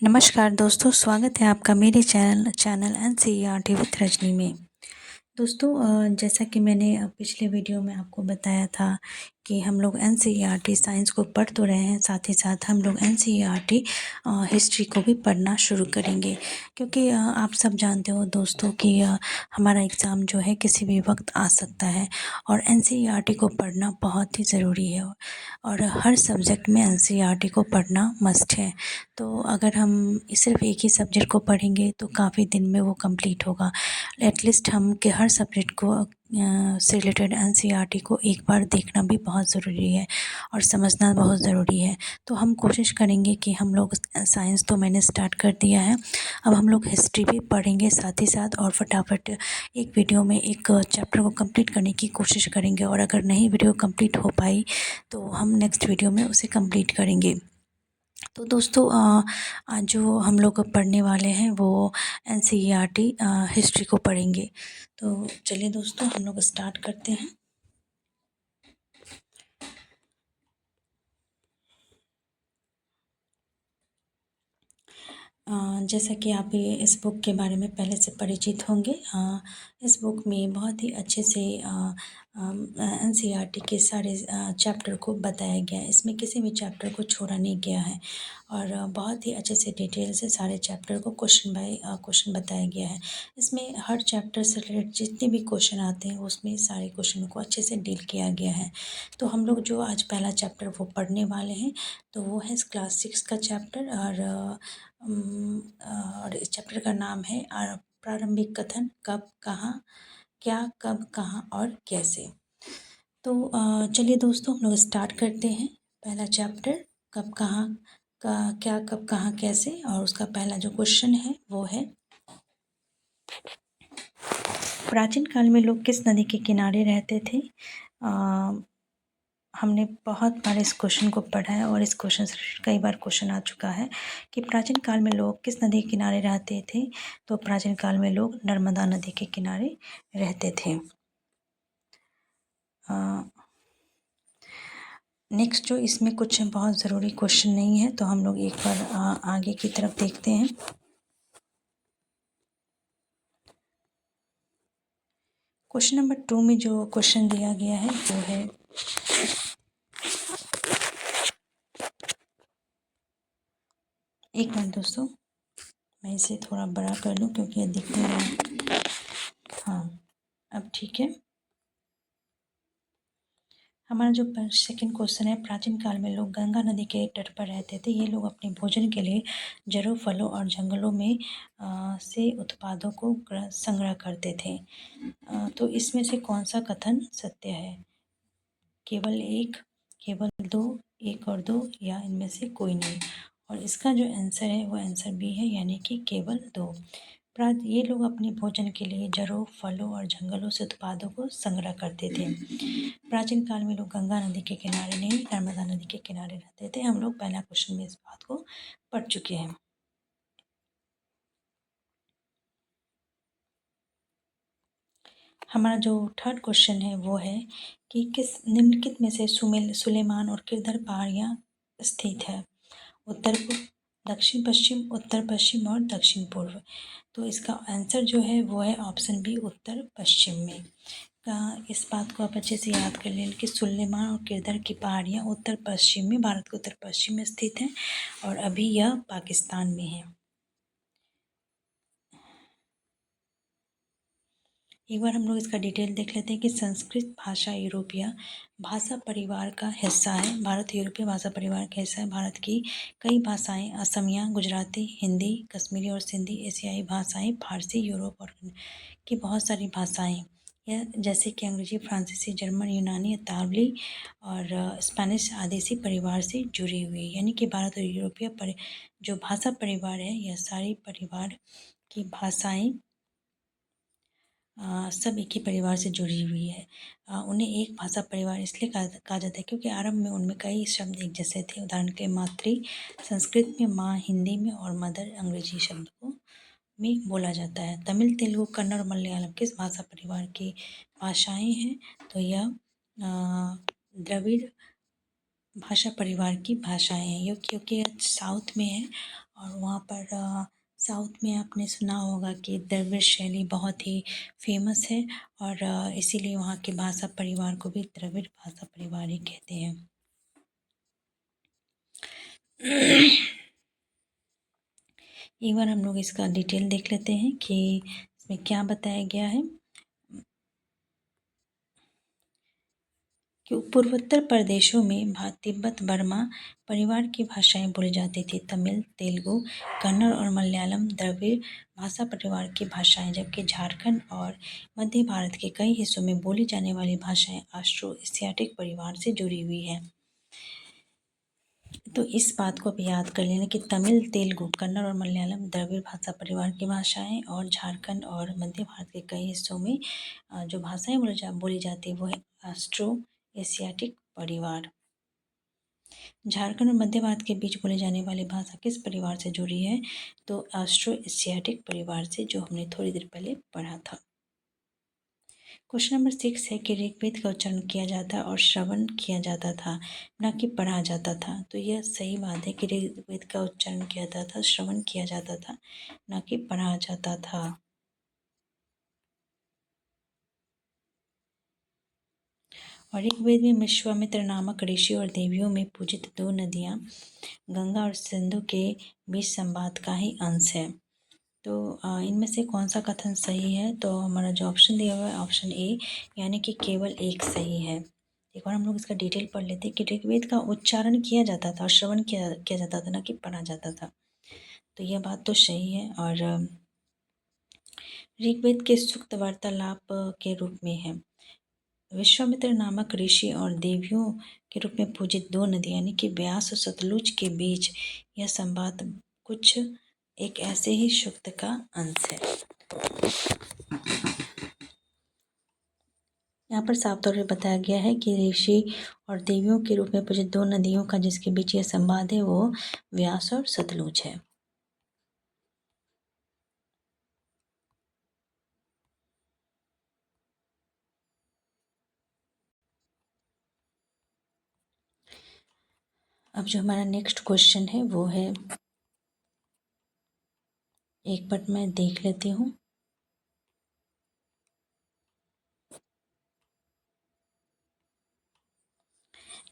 नमस्कार दोस्तों, स्वागत है आपका मेरे चैनल एनसीईआरटी विद रजनी में। दोस्तों जैसा कि मैंने पिछले वीडियो में आपको बताया था कि हम लोग एनसीईआरटी साइंस को पढ़ तो रहे हैं, साथ ही साथ हम लोग एनसीईआरटी हिस्ट्री को भी पढ़ना शुरू करेंगे, क्योंकि आप सब जानते हो दोस्तों कि हमारा एग्ज़ाम जो है किसी भी वक्त आ सकता है और एनसीईआरटी को पढ़ना बहुत ही ज़रूरी है और हर सब्जेक्ट में एनसीईआरटी को पढ़ना मस्ट है। तो अगर हम सिर्फ एक ही सब्जेक्ट को पढ़ेंगे तो काफ़ी दिन में वो कंप्लीट होगा। एटलीस्ट हम के हर सब्जेक्ट को से रिलेटेड एनसीईआरटी को एक बार देखना भी बहुत ज़रूरी है और समझना बहुत ज़रूरी है। तो हम कोशिश करेंगे कि हम लोग साइंस तो मैंने स्टार्ट कर दिया है, अब हम लोग हिस्ट्री भी पढ़ेंगे साथ ही साथ और फटाफट एक वीडियो में एक चैप्टर को कंप्लीट करने की कोशिश करेंगे और अगर नहीं वीडियो कंप्लीट हो पाई तो हम नेक्स्ट वीडियो में उसे कंप्लीट करेंगे। तो दोस्तों आज जो हम लोग पढ़ने वाले हैं वो एनसीईआरटी हिस्ट्री को पढ़ेंगे। तो चलिए दोस्तों हम लोग स्टार्ट करते हैं। जैसा कि आप ये इस बुक के बारे में पहले से परिचित होंगे, इस बुक में बहुत ही अच्छे से एनसीईआरटी के सारे चैप्टर को बताया गया है। इसमें किसी भी चैप्टर को छोड़ा नहीं गया है और बहुत ही अच्छे से डिटेल से सारे चैप्टर को क्वेश्चन बाय क्वेश्चन बताया गया है। इसमें हर चैप्टर से रिलेटेड जितने भी क्वेश्चन आते हैं उसमें सारे क्वेश्चनों को अच्छे से डील किया गया है। तो हम लोग जो आज पहला चैप्टर वो पढ़ने वाले हैं तो वो है क्लास 6 का चैप्टर और इस चैप्टर का नाम है प्रारंभिक कथन कब कहाँ क्या कब कहाँ और कैसे। तो चलिए दोस्तों हम लोग स्टार्ट करते हैं। पहला चैप्टर कब कहाँ का क्या कब कहाँ कैसे, और उसका पहला जो क्वेश्चन है वो है प्राचीन काल में लोग किस नदी के किनारे रहते थे। हमने बहुत बार इस क्वेश्चन को पढ़ा है और इस क्वेश्चन से कई बार क्वेश्चन आ चुका है कि प्राचीन काल में लोग किस नदी के किनारे रहते थे। तो प्राचीन काल में लोग नर्मदा नदी के किनारे रहते थे। नेक्स्ट जो इसमें कुछ बहुत ज़रूरी क्वेश्चन नहीं है तो हम लोग एक बार आगे की तरफ देखते हैं। क्वेश्चन नंबर 2 में जो क्वेश्चन दिया गया है वो है एक मिनट दोस्तों, मैं इसे थोड़ा बड़ा कर लूँ क्योंकि ये दिख नहीं रहा है। हाँ, अब ठीक है। हमारा जो सेकंड क्वेश्चन है, प्राचीन काल में लोग गंगा नदी के तट पर रहते थे। ये लोग अपने भोजन के लिए जड़ों, फलों और जंगलों में से उत्पादों को संग्रह करते थे। तो इसमें से कौन सा कथन सत्य है? केवल एक, केवल दो, एक और दो, या इनमें से कोई नहीं। और इसका जो आंसर है वो आंसर बी है, यानी कि केवल दो। ये लोग अपने भोजन के लिए जड़ों, फलों और जंगलों से उत्पादों को संग्रह करते थे। प्राचीन काल में लोग गंगा नदी के किनारे नहीं, नर्मदा नदी के किनारे रहते थे। हम लोग पहला क्वेश्चन में इस बात को पढ़ चुके हैं। हमारा जो थर्ड क्वेश्चन है वो है कि किस निम्नलिखित में से सुलेमान और किरधर पहाड़ियाँ स्थित है? उत्तर पूर्व, दक्षिण पश्चिम, उत्तर पश्चिम और दक्षिण पूर्व। तो इसका आंसर जो है वो है ऑप्शन बी, उत्तर पश्चिम में। इस बात को आप अच्छे से याद कर लें कि सुलेमान और किरधर की पहाड़ियाँ उत्तर पश्चिम में, भारत के उत्तर पश्चिम में स्थित हैं और अभी यह पाकिस्तान में है। एक बार हम लोग इसका डिटेल देख लेते हैं कि संस्कृत भाषा यूरोपीय भाषा परिवार का हिस्सा है। भारत यूरोपीय भाषा परिवार का हिस्सा है। भारत की कई भाषाएं असमिया, गुजराती, हिंदी, कश्मीरी और सिंधी, एशियाई भाषाएं, फारसी, यूरोप और की बहुत सारी भाषाएं, यह जैसे कि अंग्रेजी, फ्रांसीसी, जर्मन, यूनानी, इतालवी और स्पेनिश आदि से परिवार से जुड़ी हुई है। यानी कि भारत और यूरोपीय जो भाषा परिवार है, यह सारी परिवार की भाषाएं सब एक ही परिवार से जुड़ी हुई है। उन्हें एक भाषा परिवार इसलिए कहा जाता है क्योंकि आरंभ में उनमें कई शब्द एक जैसे थे। उदाहरण के मातृ संस्कृत में, माँ हिंदी में और मदर अंग्रेजी शब्दों में बोला जाता है। तमिल, तेलुगु, कन्नड़ और मलयालम किस भाषा परिवार की भाषाएं हैं? तो यह द्रविड़ भाषा परिवार की भाषाएं हैं, क्योंकि साउथ में है और वहाँ पर साउथ में आपने सुना होगा कि द्रविड़ शैली बहुत ही फेमस है, और इसीलिए वहाँ के भाषा परिवार को भी द्रविड़ भाषा परिवार ही कहते हैं। एक बार हम लोग इसका डिटेल देख लेते हैं कि इसमें क्या बताया गया है कि पूर्वोत्तर प्रदेशों में तिब्बत बर्मा परिवार की भाषाएं बोली जाती थी। तमिल, तेलुगु, कन्नड़ और मलयालम द्रविड़ भाषा परिवार की भाषाएं, जबकि झारखंड और मध्य भारत के कई हिस्सों में बोली जाने वाली भाषाएं ऑस्ट्रो एशियाटिक परिवार से जुड़ी हुई हैं। तो इस बात को आप याद कर लेना कि तमिल, तेलुगु, कन्नड़ और मलयालम द्रविड़ भाषा परिवार की भाषाएं, और झारखंड और मध्य भारत के कई हिस्सों में जो भाषाएं बोली जाती है वो है ऑस्ट्रो एशियाटिक परिवार। झारखंड और मध्य भारत के बीच बोली जाने वाली भाषा किस परिवार से जुड़ी है? तो ऑस्ट्रो एशियाटिक परिवार से, जो हमने थोड़ी देर पहले पढ़ा था। क्वेश्चन नंबर 6 है कि ऋग्वेद का उच्चारण किया जाता और श्रवण किया जाता था, न कि पढ़ा जाता था। तो यह सही बात है कि ऋग्वेद का उच्चारण किया जाता था, श्रवण किया जाता था, न कि पढ़ा जाता था। और ऋग्वेद में विश्वामित्र नामक ऋषि और देवियों में पूजित दो नदियाँ गंगा और सिंधु के बीच संवाद का ही अंश है। तो इनमें से कौन सा कथन सही है? तो हमारा जो ऑप्शन दिया हुआ है ऑप्शन ए, यानी कि केवल एक सही है। एक बार हम लोग इसका डिटेल पढ़ लेते हैं कि ऋग्वेद का उच्चारण किया जाता था और श्रवण किया जाता था, ना कि पढ़ा जाता था। तो यह बात तो सही है। और ऋग्वेद के सूक्त वार्तालाप के रूप में है। विश्वामित्र नामक ऋषि और देवियों के रूप में पूजित दो नदी यानी कि ब्यास और सतलुज के बीच यह संवाद कुछ एक ऐसे ही सूक्त का अंश है। यहाँ पर साफ तौर पर बताया गया है कि ऋषि और देवियों के रूप में पूजित दो नदियों का जिसके बीच यह संवाद है वो व्यास और सतलुज है। अब जो हमारा नेक्स्ट क्वेश्चन है वो है, एक बार मैं देख लेती हूँ।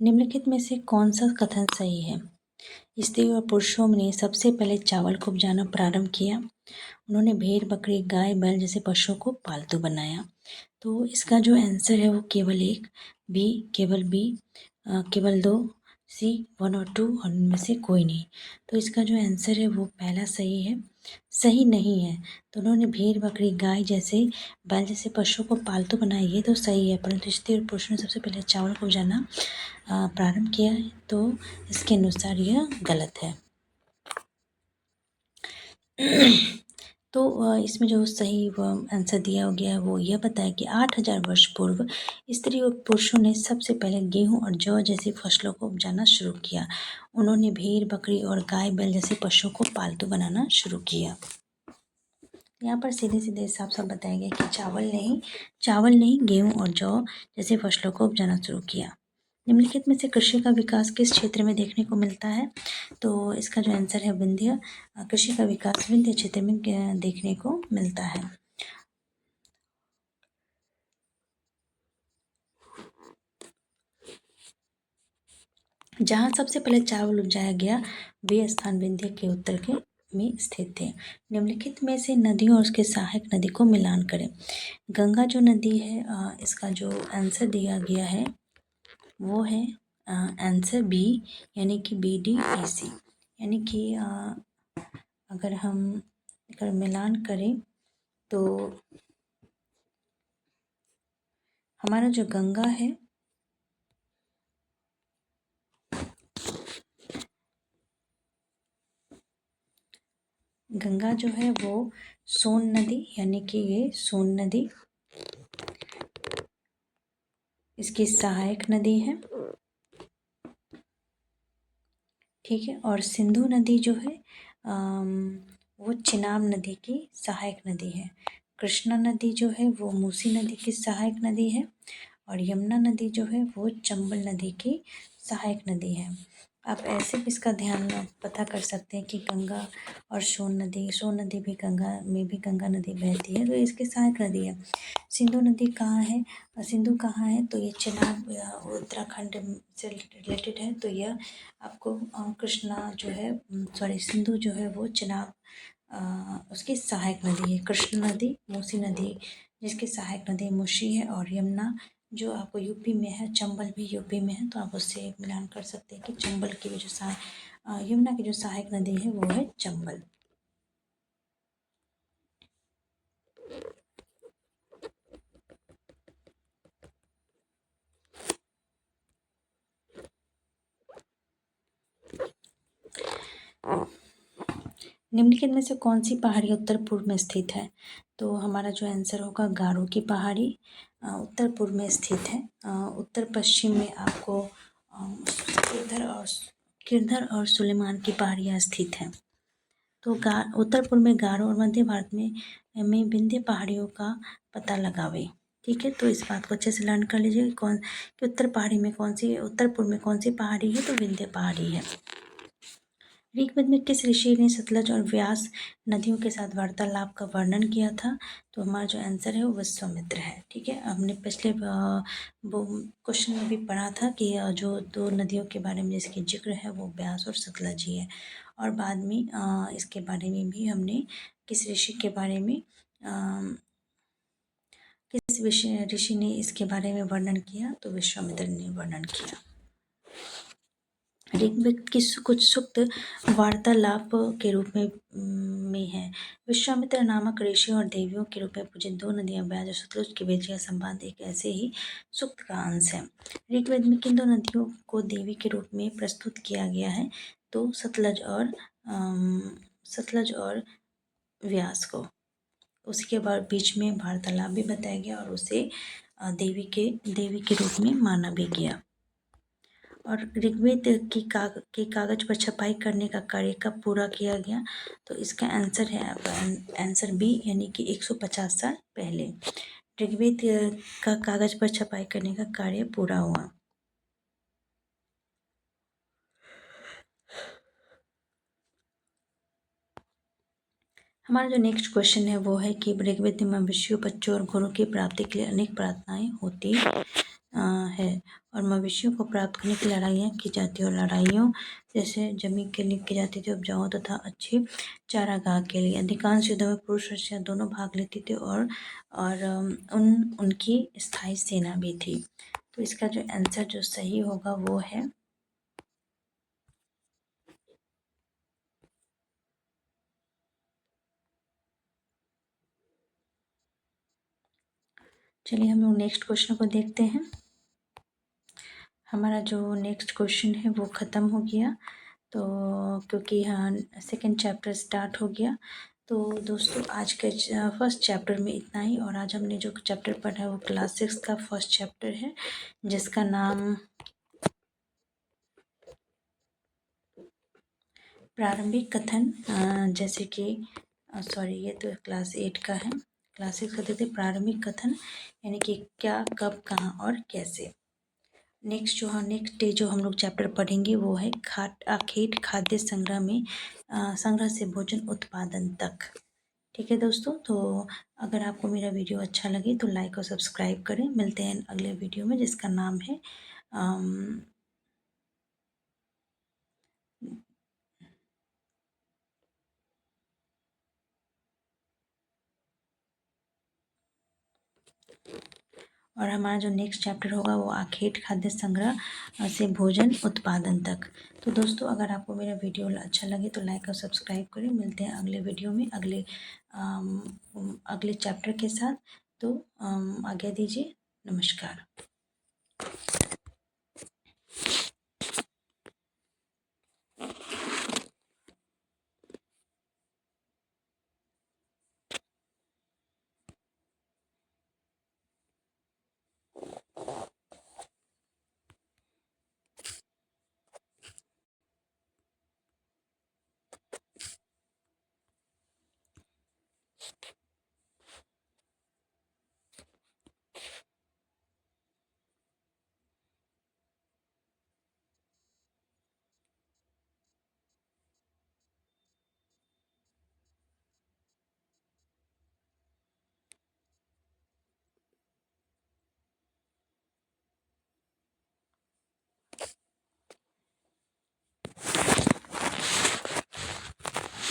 निम्नलिखित में से कौन सा कथन सही है? स्त्री और पुरुषों ने सबसे पहले चावल को उपजाना प्रारंभ किया। उन्होंने भेड़, बकरी, गाय, बैल जैसे पशुओं को पालतू बनाया। तो इसका जो आंसर है वो केवल एक, बी, केवल बी, केवल दो, सी 1 और 2 और इनमें से कोई नहीं। तो इसका जो आंसर है वो पहला सही है, सही नहीं है। तो उन्होंने भेड़, बकरी, गाय जैसे, बैल जैसे पशुओं को पालतू बनाया, ये तो सही है, परंतु स्त्री और पुरुषों ने सबसे पहले चावल को उपजाना प्रारंभ किया है, तो इसके अनुसार यह गलत है। तो इसमें जो सही आंसर दिया गया है वो यह बताया कि 8000 वर्ष पूर्व स्त्री और पुरुषों ने सबसे पहले गेहूं और जौ जैसी फसलों को उपजाना शुरू किया। उन्होंने भेड़, बकरी और गाय, बैल जैसे पशुओं को पालतू बनाना शुरू किया। यहाँ पर सीधे सीधे साफ साफ बताया गया कि चावल नहीं गेहूं और जौ जैसे फसलों को उपजाना शुरू किया। निम्नलिखित में से कृषि का विकास किस क्षेत्र में देखने को मिलता है? तो इसका जो आंसर है विंध्य, कृषि का विकास विंध्य क्षेत्र में देखने को मिलता है। जहाँ सबसे पहले चावल उपजाया गया वे स्थान विंध्य के उत्तर के में स्थित थे। निम्नलिखित में से नदियों और उसके सहायक नदी को मिलान करें। गंगा जो नदी है, इसका जो आंसर दिया गया है वो है आंसर बी, यानी कि BDAC, यानी कि अगर मिलान करें तो हमारा जो गंगा है गंगा जो है वो सोन नदी, यानी कि ये सोन नदी इसकी सहायक नदी है, ठीक है। और सिंधु नदी जो है वो चिनाब नदी की सहायक नदी है। कृष्णा नदी जो है वो मूसी नदी की सहायक नदी है, और यमुना नदी जो है वो चंबल नदी की सहायक नदी है। आप ऐसे भी इसका ध्यान पता कर सकते हैं कि गंगा और सोन नदी भी गंगा में भी गंगा नदी बहती है, तो इसकी सहायक नदी है। सिंधु नदी कहाँ है, सिंधु कहाँ है, तो ये चिनाब उत्तराखंड से रिलेटेड है। तो यह आपको कृष्णा जो है सॉरी सिंधु जो है वो चिनाब उसकी सहायक नदी है। कृष्ण नदी, मूसी नदी जिसकी सहायक नदी मूसी है, और यमुना जो आपको यूपी में है, चंबल भी यूपी में है, तो आप उससे एक मिलान कर सकते हैं कि चंबल की जो यमुना की जो सहायक नदी है वो है चंबल। निम्नलिखित में से कौन सी पहाड़ी उत्तर पूर्व में स्थित है, तो हमारा जो आंसर होगा गारो की पहाड़ी उत्तर पूर्व में स्थित है। उत्तर पश्चिम में आपको किरधर और सुलेमान की पहाड़ियाँ स्थित हैं। तो उत्तर पूर्व में गारो और मध्य भारत में विंध्य पहाड़ियों का पता लगावे। ठीक है, तो इस बात को अच्छे से लर्न कर लीजिए कि उत्तर पूर्व में कौन सी पहाड़ी है, तो विंध्य पहाड़ी है। ऋग्वेद में किस ऋषि ने सतलज और व्यास नदियों के साथ वार्तालाप का वर्णन किया था, तो हमारा जो आंसर है वो विश्वामित्र है। ठीक है, हमने पिछले वो क्वेश्चन में भी पढ़ा था कि जो दो नदियों के बारे में जिसकी जिक्र है वो व्यास और सतलज ही है, और बाद में इसके बारे में भी हमने किस ऋषि के बारे में किस ऋषि ने इसके बारे में वर्णन किया, तो विश्वामित्र ने वर्णन किया। ऋग्वेद की कुछ सूक्त वार्तालाप के रूप में है। विश्वामित्र नामक ऋषि और देवियों के रूप में पूजित दो नदियां व्यास और सतलुज के बीच यह संवाद एक ऐसे ही सूक्त का अंश है। ऋग्वेद में किन दो नदियों को देवी के रूप में प्रस्तुत किया गया है, तो सतलज और व्यास को। उसके बाद बीच में वार्तालाप भी बताया गया और उसे देवी के रूप में माना भी गया। और ऋग्वेद के कागज पर छपाई करने का कार्य कब पूरा किया गया, तो इसका आंसर है आंसर बी, यानी कि 150 साल पहले ऋग्वेद का कागज पर छपाई करने का कार्य पूरा हुआ। हमारा जो नेक्स्ट क्वेश्चन है वो है कि ऋग्वेद में मवेशियों, बच्चों और घोड़ों की प्राप्ति के लिए अनेक प्रार्थनाएं होती है, और मवेशियों को प्राप्त करने की लड़ाइयाँ की जाती है, और लड़ाइयों जैसे जमीन के लिए की जाती थी, उपजाऊ तथा अच्छे चारागाह के लिए। अधिकांश युद्धों में पुरुष और स्त्रियाँ दोनों भाग लेती थी, और उनकी स्थायी सेना भी थी। तो इसका जो आंसर जो सही होगा वो है, चलिए हम लोग नेक्स्ट क्वेश्चन को देखते हैं। हमारा जो नेक्स्ट क्वेश्चन है वो ख़त्म हो गया, तो क्योंकि हाँ सेकेंड चैप्टर स्टार्ट हो गया। तो दोस्तों आज के फर्स्ट चैप्टर में इतना ही, और आज हमने जो चैप्टर पढ़ा है वो क्लास 6 का फर्स्ट चैप्टर है, जिसका नाम प्रारंभिक कथन, जैसे कि सॉरी ये तो क्लास 8 का है, क्लास 6 का देते प्रारंभिक कथन, यानी कि क्या, कब, कहाँ और कैसे। नेक्स्ट डे जो हम लोग चैप्टर पढ़ेंगे वो है आखेट खाद्य संग्रह से भोजन उत्पादन तक। ठीक है दोस्तों, तो अगर आपको मेरा वीडियो अच्छा लगे तो लाइक और सब्सक्राइब करें। मिलते हैं अगले वीडियो में जिसका नाम है और हमारा जो नेक्स्ट चैप्टर होगा वो आखेट खाद्य संग्रह से भोजन उत्पादन तक। तो दोस्तों अगर आपको मेरा वीडियो अच्छा लगे तो लाइक और सब्सक्राइब करें। मिलते हैं अगले वीडियो में अगले चैप्टर के साथ। तो आज्ञा दीजिए, नमस्कार।